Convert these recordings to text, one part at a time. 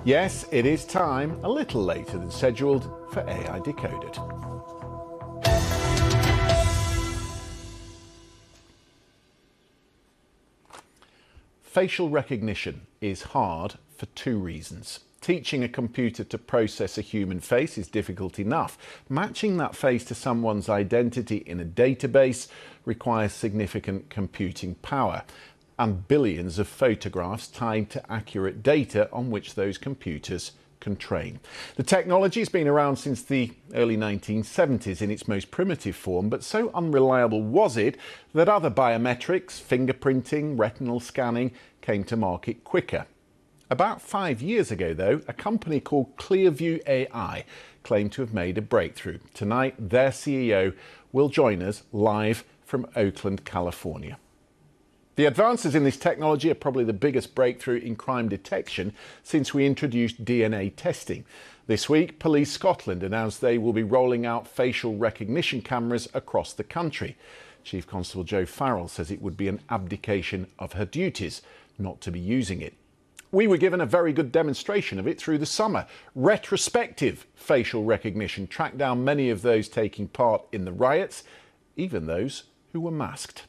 Yes, it is time, a little later than scheduled, for AI Decoded. Facial recognition is hard for two reasons. Teaching a computer to process a human face is difficult enough. Matching that face to someone's identity in a database requires significant computing power and billions of photographs tied to accurate data on which those computers can train. The technology has been around since the early 1970s in its most primitive form, but so unreliable was it that other biometrics, fingerprinting, retinal scanning came to market quicker. About 5 years ago, though, a company called Clearview AI claimed to have made a breakthrough. Tonight, their CEO will join us live from Oakland, California. The advances in this technology are probably the biggest breakthrough in crime detection since we introduced DNA testing. This week, Police Scotland announced they will be rolling out facial recognition cameras across the country. Chief Constable Jo Farrell says it would be an abdication of her duties not to be using it. We were given a very good demonstration of it through the summer. Retrospective facial recognition tracked down many of those taking part in the riots, even those who were masked.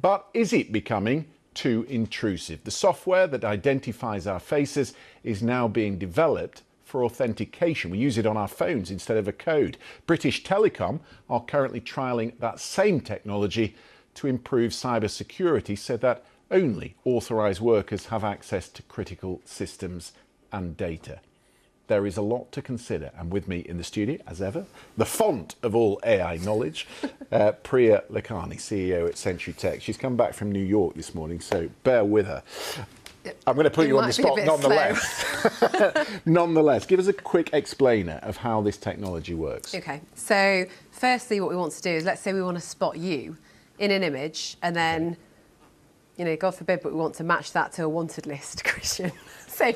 But is it becoming too intrusive? The software that identifies our faces is now being developed for authentication. We use it on our phones instead of a code. British Telecom are currently trialling that same technology to improve cybersecurity so that only authorised workers have access to critical systems and data. There is a lot to consider, and with me in the studio, as ever, the font of all AI knowledge, Priya Lakhani, CEO at Century Tech. She's come back from New York this morning, so bear with her. I'm going to put you on the spot nonetheless. Nonetheless, give us a quick explainer of how this technology works. Okay, so firstly what we want to do is, let's say we want to spot you in an image, and then, you know, God forbid, but we want to match that to a wanted list, Christian. So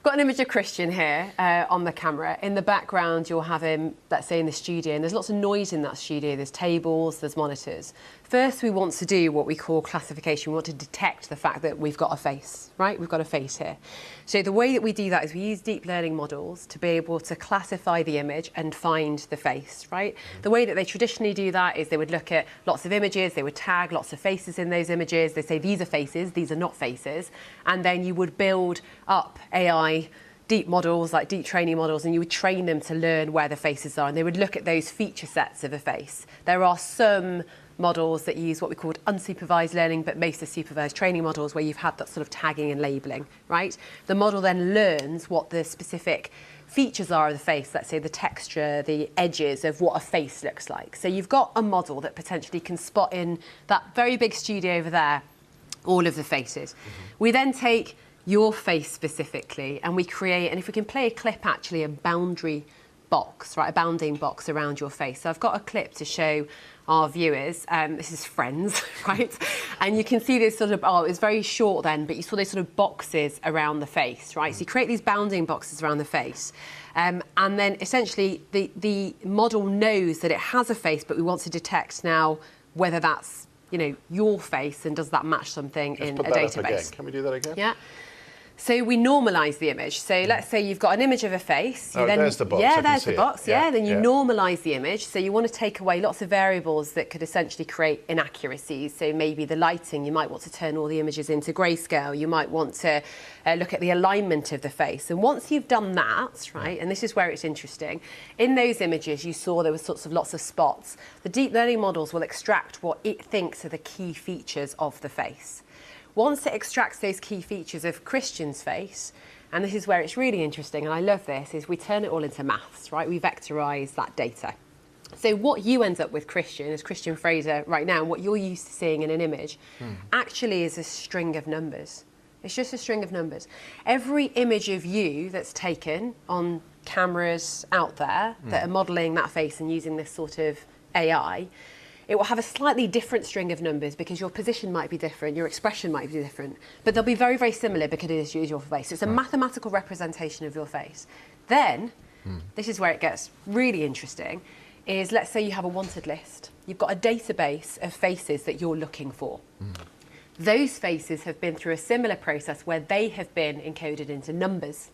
got an image of Christian here on the camera. In the background, you'll have him, let's say, in the studio, and there's lots of noise in that studio. There's tables, there's monitors. First, we want to do what we call classification. We want to detect the fact that we've got a face, right? We've got a face here. So the way that we do that is we use deep learning models to be able to classify the image and find the face, right? The way that they traditionally do that is they would look at lots of images, they would tag lots of faces in those images, they say these are faces, these are not faces, and then you would build up AI deep models, like deep training models, and you would train them to learn where the faces are, and they would look at those feature sets of a face. There are some models that use what we call unsupervised learning, but most are supervised training models where you've had that sort of tagging and labeling, right? The model then learns what the specific features are of the face, let's say the texture, the edges of what a face looks like. So you've got a model that potentially can spot in that very big studio over there all of the faces. We then take your face specifically and we create, and if we can play a clip, actually a boundary box, right, a bounding box around your face. So I've got a clip to show our viewers. This is Friends, right? And you can see this sort of, oh, it was very short then, but you saw these sort of boxes around the face, right? So you create these bounding boxes around the face. And then essentially the model knows that it has a face, but we want to detect now whether that's, you know, your face and does that match something in a database. Can we do that again? Yeah. So we normalise the image. So let's say you've got an image of a face. There's the box. Yeah, there's the box. Yeah. Then you normalise the image. So you want to take away lots of variables that could essentially create inaccuracies. So maybe the lighting, you might want to turn all the images into grayscale. You might want to look at the alignment of the face. And once you've done that, right, and this is where it's interesting, in those images you saw there was sorts of lots of spots. The deep learning models will extract what it thinks are the key features of the face. Once it extracts those key features of Christian's face, and this is where it's really interesting, and I love this, is we turn it all into maths, right? We vectorise that data. So what you end up with, Christian, as Christian Fraser right now, and what you're used to seeing in an image, actually is a string of numbers. It's just a string of numbers. Every image of you that's taken on cameras out there that are modelling that face and using this sort of AI, it will have a slightly different string of numbers because your position might be different, your expression might be different, but they'll be very, very similar because it is your face. So it's a mathematical representation of your face. Then, this is where it gets really interesting, is let's say you have a wanted list. You've got a database of faces that you're looking for. Those faces have been through a similar process where they have been encoded into numbers.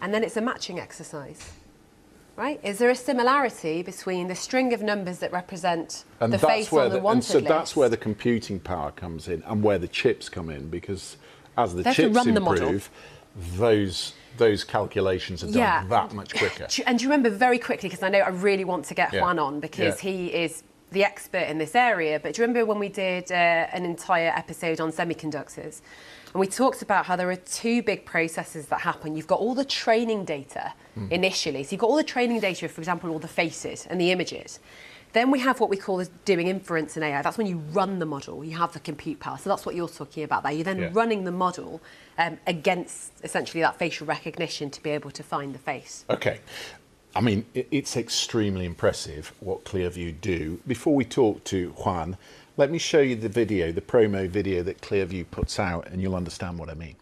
and then it's a matching exercise. Right? Is there a similarity between the string of numbers that represent the face on the wanted list? And so that's where the computing power comes in and where the chips come in, because as the chips improve, those calculations are done that much quicker. And do you remember very quickly, because I know I really want to get Juan on, because he is the expert in this area, but do you remember when we did an entire episode on semiconductors? And we talked about how there are two big processes that happen. You've got all the training data initially. So you've got all the training data, for example, all the faces and the images. Then we have what we call as doing inference in AI. That's when you run the model. You have the compute power. So that's what you're talking about there. You're then running the model against essentially that facial recognition to be able to find the face. Okay. I mean, it's extremely impressive what Clearview do. Before we talk to Juan, let me show you the video, the promo video that Clearview puts out, and you'll understand what I mean.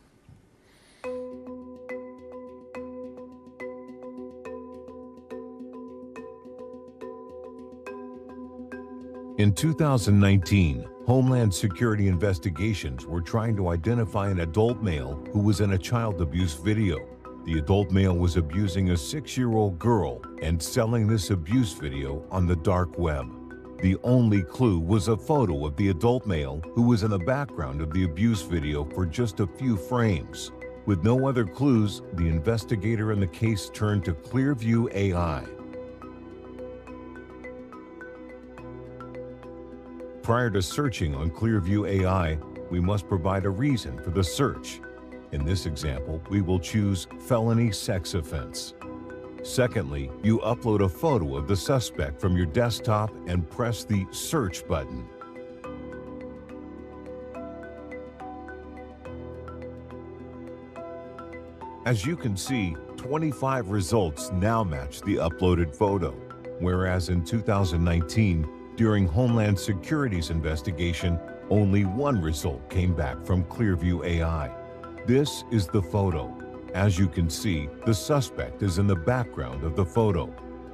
In 2019, Homeland Security investigations were trying to identify an adult male who was in a child abuse video. The adult male was abusing a 6-year-old girl and selling this abuse video on the dark web. The only clue was a photo of the adult male who was in the background of the abuse video for just a few frames. With no other clues, the investigator in the case turned to Clearview AI. Prior to searching on Clearview AI, we must provide a reason for the search. In this example, we will choose felony sex offense. Secondly, you upload a photo of the suspect from your desktop and press the search button. As you can see, 25 results now match the uploaded photo, whereas in 2019, during Homeland Security's investigation, only one result came back from Clearview AI. This is the photo. As you can see, the suspect is in the background of the photo.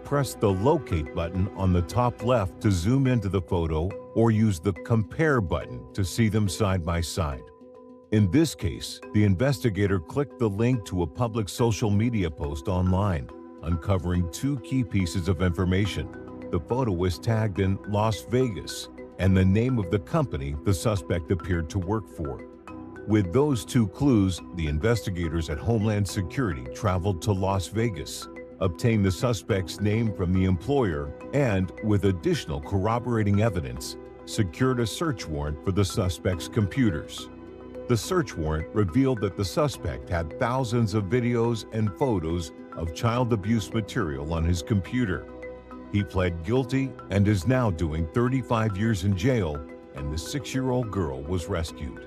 Press the locate button on the top left to zoom into the photo, or use the compare button to see them side by side. In this case, the investigator clicked the link to a public social media post online, uncovering two key pieces of information. The photo was tagged in Las Vegas and the name of the company the suspect appeared to work for. With those two clues, the investigators at Homeland Security traveled to Las Vegas, obtained the suspect's name from the employer, and, with additional corroborating evidence, secured a search warrant for the suspect's computers. The search warrant revealed that the suspect had thousands of videos and photos of child abuse material on his computer. He pled guilty and is now doing 35 years in jail, and the 6-year-old girl was rescued.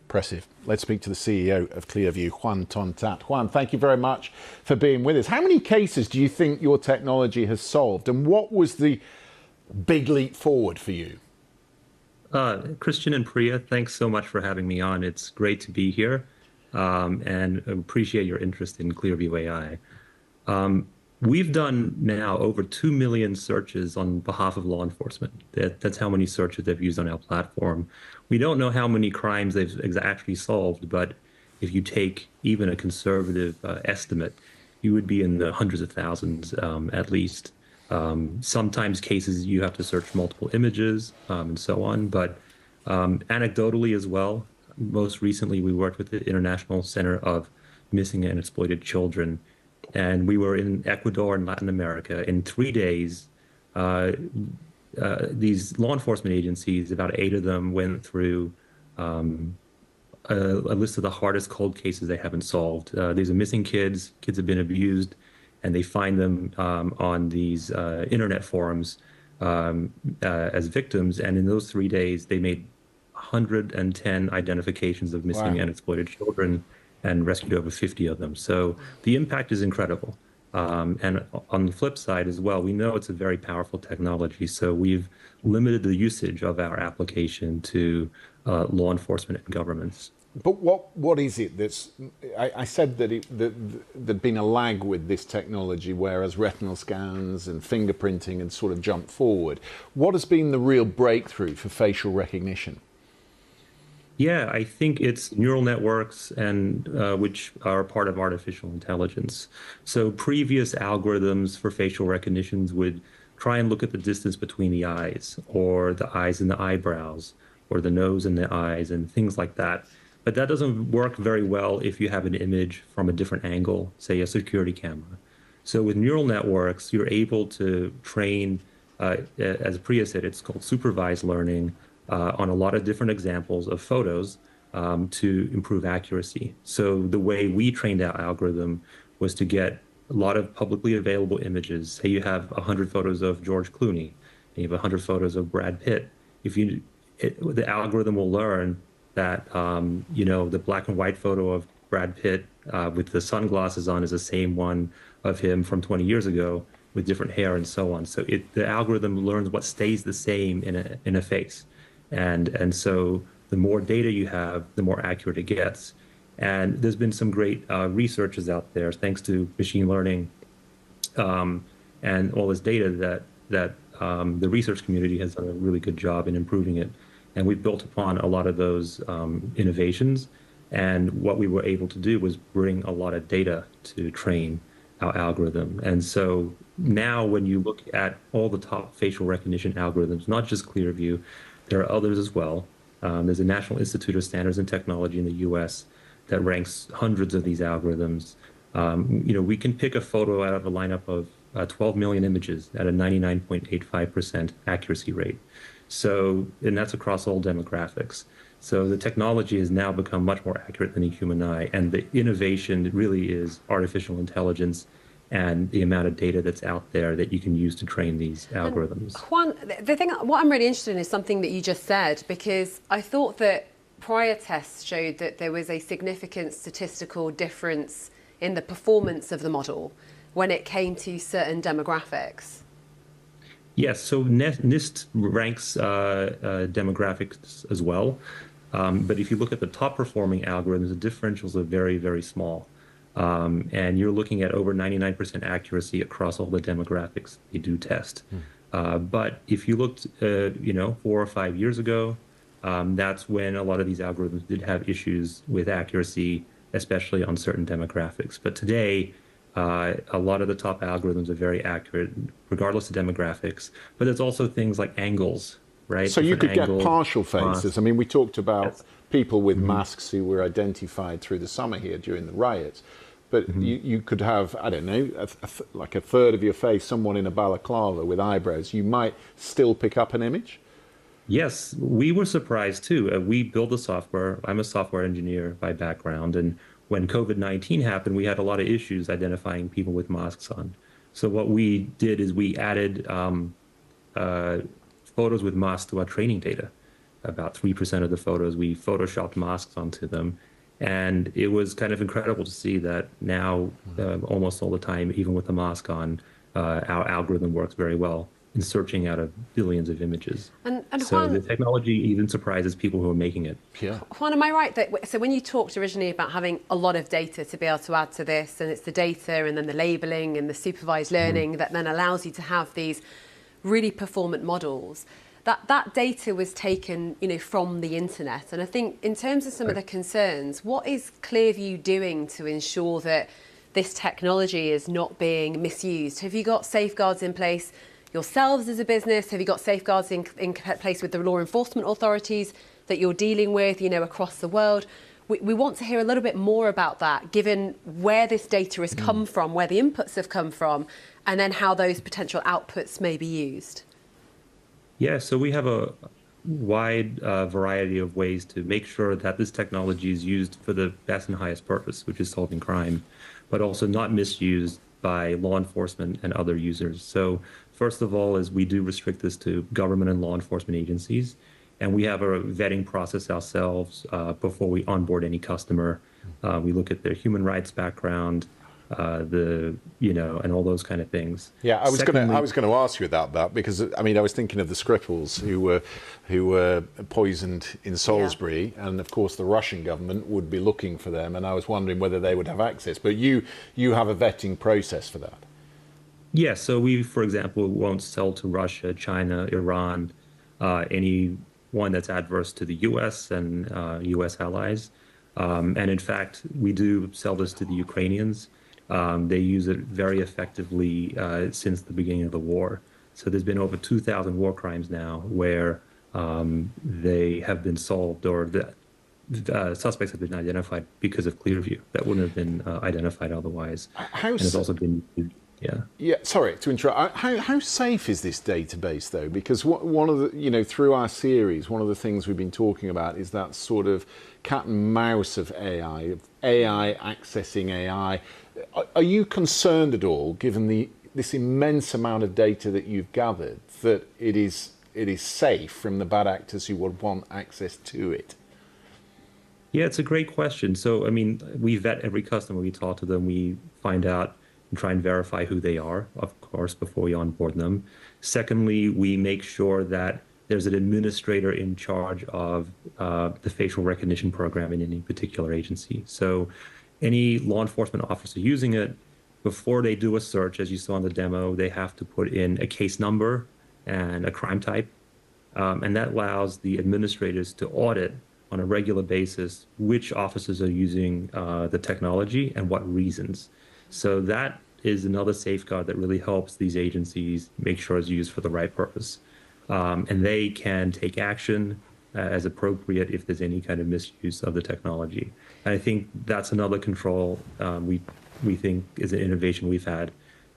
Impressive. Let's speak to the CEO of Clearview, Juan Tontat. Juan, thank you very much for being with us. How many cases do you think your technology has solved, and what was the big leap forward for you? Christian and Priya, thanks so much for having me on. It's great to be here, and appreciate your interest in Clearview AI. We've done now over 2 million searches on behalf of law enforcement. That's how many searches they've used on our platform. We don't know how many crimes they've actually solved, but if you take even a conservative estimate, you would be in the hundreds of thousands at least. Sometimes cases you have to search multiple images and so on, but anecdotally as well, most recently we worked with the International Center of Missing and Exploited Children, and we were in Ecuador and Latin America. In 3 days, these law enforcement agencies, about 8 of them, went through a list of the hardest cold cases they haven't solved. These are missing kids, kids have been abused, and they find them on these internet forums as victims. And in those 3 days, they made 110 identifications of missing and exploited children and rescued over 50 of them. So the impact is incredible. And on the flip side as well, we know it's a very powerful technology. So we've limited the usage of our application to law enforcement and governments. But what is it that's... I said that there'd been a lag with this technology, whereas retinal scans and fingerprinting had sort of jumped forward. What has been the real breakthrough for facial recognition? Yeah, I think it's neural networks and which are part of artificial intelligence. So previous algorithms for facial recognitions would try and look at the distance between the eyes, or the eyes and the eyebrows, or the nose and the eyes, and things like that. But that doesn't work very well if you have an image from a different angle, say a security camera. So with neural networks, you're able to train, as Priya said, it's called supervised learning, on a lot of different examples of photos to improve accuracy. So the way we trained our algorithm was to get a lot of publicly available images. Say you have 100 photos of George Clooney, and you have 100 photos of Brad Pitt. The algorithm will learn that the black and white photo of Brad Pitt with the sunglasses on is the same one of him from 20 years ago with different hair and so on. So the algorithm learns what stays the same in a face. And so the more data you have, the more accurate it gets. And there's been some great researchers out there, thanks to machine learning and all this data that the research community has done a really good job in improving it. And we've built upon a lot of those innovations. And what we were able to do was bring a lot of data to train our algorithm. And so now when you look at all the top facial recognition algorithms, not just Clearview, there are others as well. There's a National Institute of Standards and Technology in the US that ranks hundreds of these algorithms. We can pick a photo out of a lineup of 12 million images at a 99.85% accuracy rate. So, and that's across all demographics. So the technology has now become much more accurate than the human eye. And the innovation really is artificial intelligence and the amount of data that's out there that you can use to train these algorithms. Juan, what I'm really interested in is something that you just said, because I thought that prior tests showed that there was a significant statistical difference in the performance of the model when it came to certain demographics. Yes, so NIST ranks demographics as well. But if you look at the top performing algorithms, the differentials are very, very small. And you're looking at over 99% accuracy across all the demographics you do test. But if you looked, 4 or 5 years ago, that's when a lot of these algorithms did have issues with accuracy, especially on certain demographics. But today, a lot of the top algorithms are very accurate, regardless of demographics. But there's also things like angles, right? So you could get partial faces. faces. I mean, we talked about Yes. people with masks who were identified through the summer here during the riots. But you could have, I don't know, like a third of your face, someone in a balaclava with eyebrows. You might still pick up an image. Yes, we were surprised too. We build the software. I'm a software engineer by background. And when COVID-19 happened, we had a lot of issues identifying people with masks on. So what we did is we added photos with masks to our training data. About 3% of the photos, we photoshopped masks onto them. And it was kind of incredible to see that now, almost all the time, even with the mask on, our algorithm works very well in searching out of billions of images. And So Juan, the technology even surprises people who are making it. Yeah. Juan, am I right that, so when you talked originally about having a lot of data to be able to add to this, and it's the data and then the labeling and the supervised learning that then allows you to have these really performant models, that data was taken, from the internet. And I think in terms of some of the concerns, what is Clearview doing to ensure that this technology is not being misused? Have you got safeguards in place yourselves as a business? Have you got safeguards in place with the law enforcement authorities that you're dealing with, across the world? We want to hear a little bit more about that, given where this data has come from, where the inputs have come from, and then how those potential outputs may be used. Yeah, so we have a wide variety of ways to make sure that this technology is used for the best and highest purpose, which is solving crime, but also not misused by law enforcement and other users. So first of all is we do restrict this to government and law enforcement agencies, and we have a vetting process ourselves before we onboard any customer. We look at their human rights background, and all those kind of things. Yeah, I was going to ask you about that because I was thinking of the Skripals who were poisoned in Salisbury, and of course the Russian government would be looking for them, and I was wondering whether they would have access. But you have a vetting process for that. Yes, so we, for example, won't sell to Russia, China, Iran, any one that's adverse to the U.S. and U.S. allies. And in fact, we do sell this to the Ukrainians. They use it very effectively since the beginning of the war. So there's been over 2,000 war crimes now where they have been solved, or the suspects have been identified because of Clearview that wouldn't have been identified otherwise. And it's also been, yeah. Yeah, sorry to interrupt. How safe is this database, though? Because one of the, through our series, one of the things we've been talking about is that sort of cat and mouse of AI accessing AI. Are you concerned at all, given this immense amount of data that you've gathered, that it is safe from the bad actors who would want access to it? Yeah, it's a great question. So, I mean, we vet every customer, we talk to them, we find out and try and verify who they are, of course, before we onboard them. Secondly, we make sure that there's an administrator in charge of the facial recognition program in any particular agency. So any law enforcement officer using it, before they do a search, as you saw in the demo, they have to put in a case number and a crime type. And that allows the administrators to audit on a regular basis which officers are using the technology and what reasons. So that is another safeguard that really helps these agencies make sure it's used for the right purpose. And they can take action as appropriate if there's any kind of misuse of the technology. And I think that's another control we think is an innovation we've had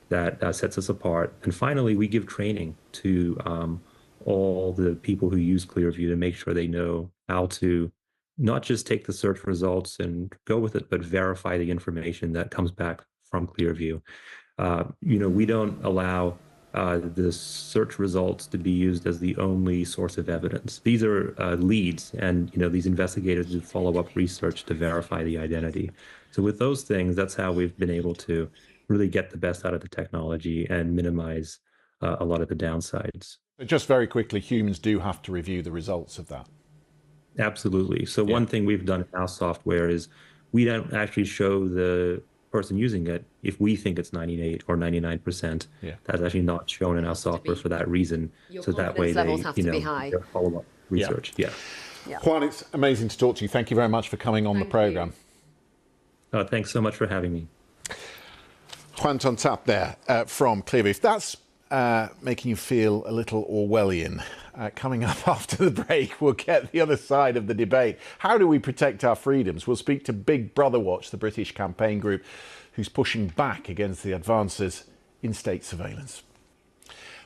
that sets us apart. And finally, we give training to all the people who use Clearview to make sure they know how to not just take the search results and go with it, but verify the information that comes back from Clearview. We don't allow the search results to be used as the only source of evidence. These are leads, and these investigators do follow-up research to verify the identity. So with those things, that's how we've been able to really get the best out of the technology and minimize a lot of the downsides. Just very quickly, humans do have to review the results of that. Absolutely. So one thing we've done in our software is we don't actually show the person using it if we think it's 98 or 99%. That's actually not shown in our software for that reason. So that way they, follow up research. Yeah. Juan, it's amazing to talk to you. Thank you very much for coming on the program. Thanks so much for having me. Juan Tontap there from Clearview. If that's making you feel a little Orwellian, coming up after the break, we'll get the other side of the debate. How do we protect our freedoms? We'll speak to Big Brother Watch, the British campaign group who's pushing back against the advances in state surveillance.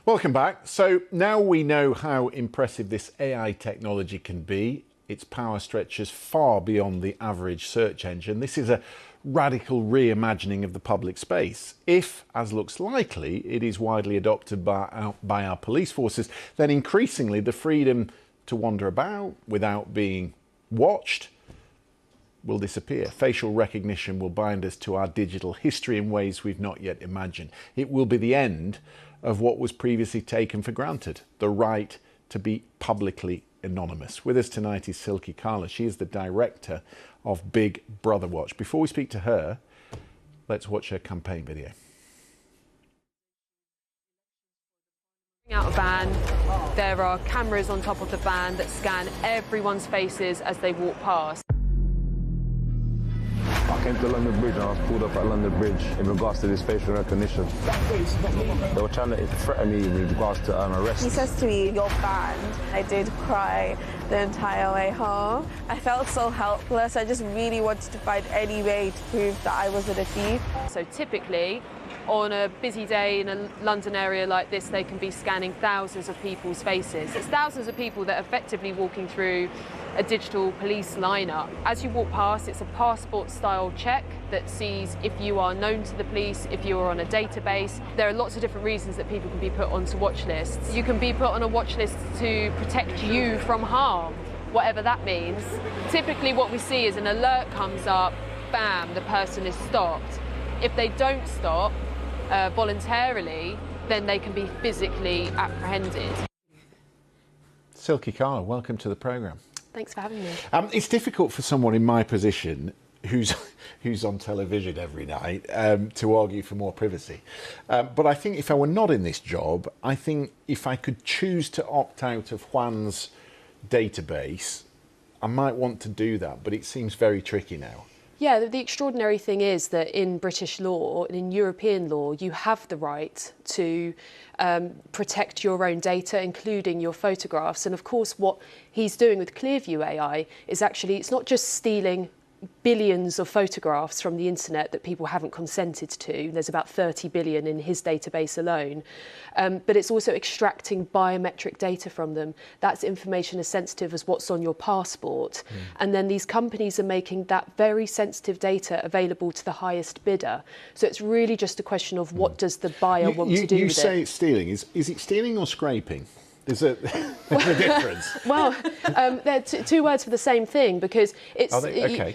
Welcome back. So now we know how impressive this AI technology can be. Its power stretches far beyond the average search engine. This is a radical reimagining of the public space. If, as looks likely, it is widely adopted by our police forces, then increasingly the freedom to wander about without being watched will disappear. Facial recognition will bind us to our digital history in ways we've not yet imagined. It will be the end of what was previously taken for granted, the right to be publicly anonymous. With us tonight is Silky Carla. She is the director of Big Brother Watch. Before we speak to her, let's watch her campaign video. Out a van, there are cameras on top of the van that scan everyone's faces as they walk past. I came to London Bridge and I was pulled up at London Bridge in regards to this facial recognition. They were trying to threaten me with regards to an arrest. He says to me, "You're banned." I did cry the entire way home. I felt so helpless. I just really wanted to find any way to prove that I wasn't a thief. So typically, on a busy day in a London area like this, they can be scanning thousands of people's faces. It's thousands of people that are effectively walking through a digital police lineup. As you walk past, it's a passport-style check that sees if you are known to the police, if you are on a database. There are lots of different reasons that people can be put onto watch lists. You can be put on a watch list to protect you from harm, whatever that means. Typically what we see is an alert comes up, bam, the person is stopped. If they don't stop voluntarily, then they can be physically apprehended. Silky Carla, welcome to the programme. Thanks for having me. It's difficult for someone in my position who's on television every night to argue for more privacy. But I think if I were not in this job, I think if I could choose to opt out of Juan's database, I might want to do that, but it seems very tricky now. Yeah, the extraordinary thing is that in British law and in European law, you have the right to protect your own data, including your photographs. And of course, what he's doing with Clearview AI is actually, it's not just stealing billions of photographs from the internet that people haven't consented to. There's about 30 billion in his database alone. But it's also extracting biometric data from them. That's information as sensitive as what's on your passport. And then these companies are making that very sensitive data available to the highest bidder. So it's really just a question of what does the buyer want to do with it. You say it's stealing. Is it stealing or scraping? There's a difference. Well, they're two words for the same thing, because it's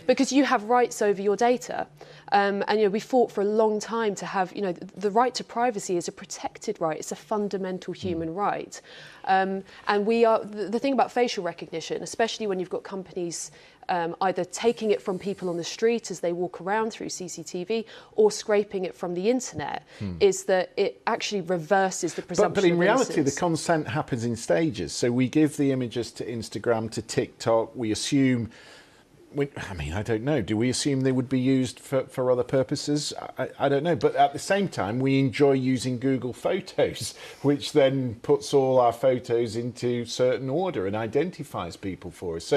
because you have rights over your data, and we fought for a long time to have the right to privacy is a protected right. It's a fundamental human right, and we are the thing about facial recognition, especially when you've got companies either taking it from people on the street as they walk around through CCTV or scraping it from the internet, is that it actually reverses the presumption But in of reality, innocence. the consent happens in stages. So we give the images to Instagram, to TikTok. We assume, I don't know. Do we assume they would be used for other purposes? I don't know. But at the same time, we enjoy using Google Photos, which then puts all our photos into certain order and identifies people for us.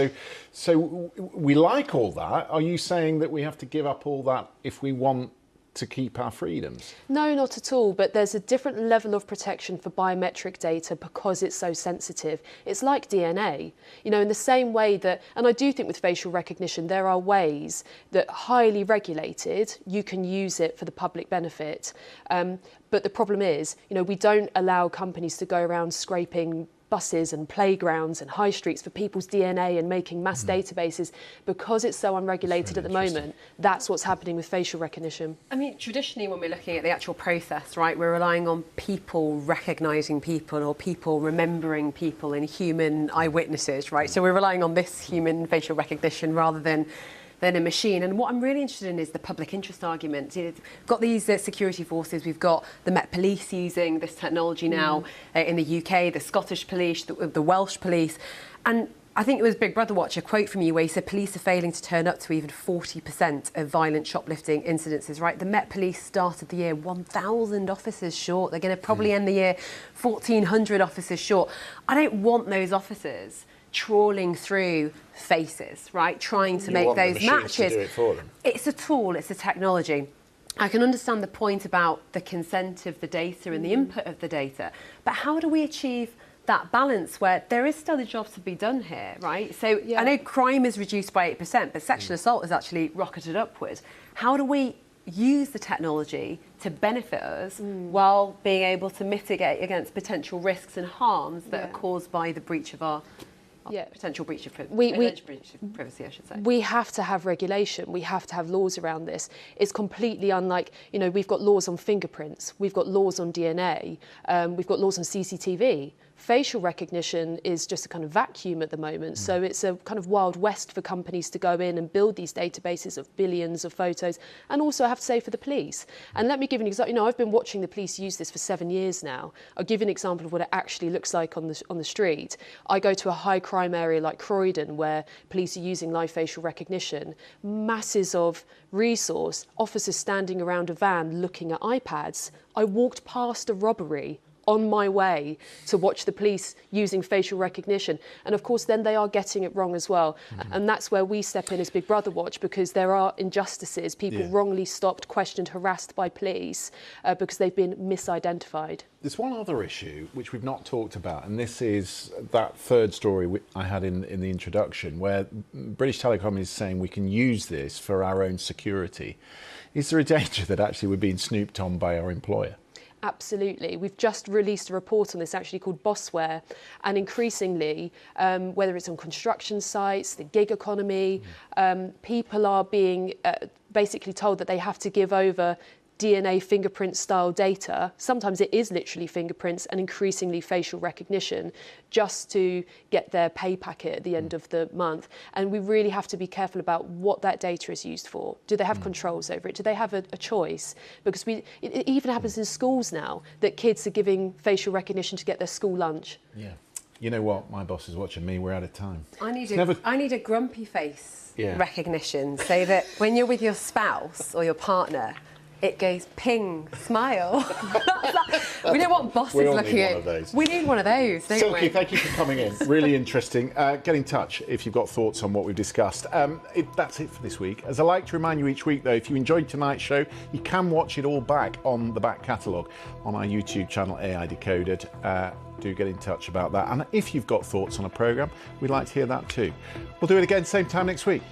So we like all that. Are you saying that we have to give up all that if we want to keep our freedoms? No, not at all. But there's a different level of protection for biometric data because it's so sensitive. It's like DNA, in the same way that, and I do think with facial recognition, there are ways that highly regulated, you can use it for the public benefit. But the problem is, we don't allow companies to go around scraping buses and playgrounds and high streets for people's DNA and making mass databases because it's so unregulated at the moment. That's what's happening with facial recognition. I mean, traditionally, when we're looking at the actual process, right, we're relying on people recognising people or people remembering people and human eyewitnesses, right? So we're relying on this human facial recognition rather than a machine. And what I'm really interested in is the public interest argument. We've got these security forces, we've got the Met Police using this technology now in the UK, the Scottish Police, the Welsh Police. And I think it was Big Brother Watch, a quote from you where he said police are failing to turn up to even 40% of violent shoplifting incidences, right? The Met Police started the year 1,000 officers short. They're going to probably end the year 1,400 officers short. I don't want those officers trawling through faces, right? Trying to make those matches. To do it for them. It's a tool, it's a technology. I can understand the point about the consent of the data and the input of the data, but how do we achieve that balance where there is still a job to be done here, right? So I know crime is reduced by 8%, but sexual assault has actually rocketed upwards. How do we use the technology to benefit us while being able to mitigate against potential risks and harms that are caused by the breach of our potential breach of privacy, I should say. We have to have regulation. We have to have laws around this. It's completely unlike, we've got laws on fingerprints, we've got laws on DNA, we've got laws on CCTV. Facial recognition is just a kind of vacuum at the moment. So it's a kind of wild west for companies to go in and build these databases of billions of photos. And also, I have to say, for the police. And let me give an example. I've been watching the police use this for 7 years now. I'll give you an example of what it actually looks like on the street. I go to a high crime area like Croydon where police are using live facial recognition. Masses of resource, officers standing around a van looking at iPads. I walked past a robbery on my way to watch the police using facial recognition. And of course, then they are getting it wrong as well. And that's where we step in as Big Brother Watch, because there are injustices, people wrongly stopped, questioned, harassed by police because they've been misidentified. There's one other issue which we've not talked about, and this is that third story I had in the introduction, where British Telecom is saying we can use this for our own security. Is there a danger that actually we're being snooped on by our employer? Absolutely. We've just released a report on this actually called Bossware, and increasingly, whether it's on construction sites, the gig economy, people are being basically told that they have to give over DNA fingerprint style data. Sometimes it is literally fingerprints and increasingly facial recognition just to get their pay packet at the end of the month. And we really have to be careful about what that data is used for. Do they have controls over it? Do they have a choice? Because it even happens in schools now that kids are giving facial recognition to get their school lunch. Yeah. You know what? My boss is watching me. We're out of time. I need never- I need a grumpy face Yeah. recognition so that when you're with your spouse or your partner, it goes ping, smile. We don't want bosses We all looking need at one of those. We need one of those, don't Silky, we? thank you for coming in. Really interesting. Get in touch if you've got thoughts on what we've discussed. That's it for this week. As I like to remind you each week, though, if you enjoyed tonight's show, you can watch it all back on the back catalogue on our YouTube channel, AI Decoded. Do get in touch about that. And if you've got thoughts on a programme, we'd like to hear that too. We'll do it again same time next week.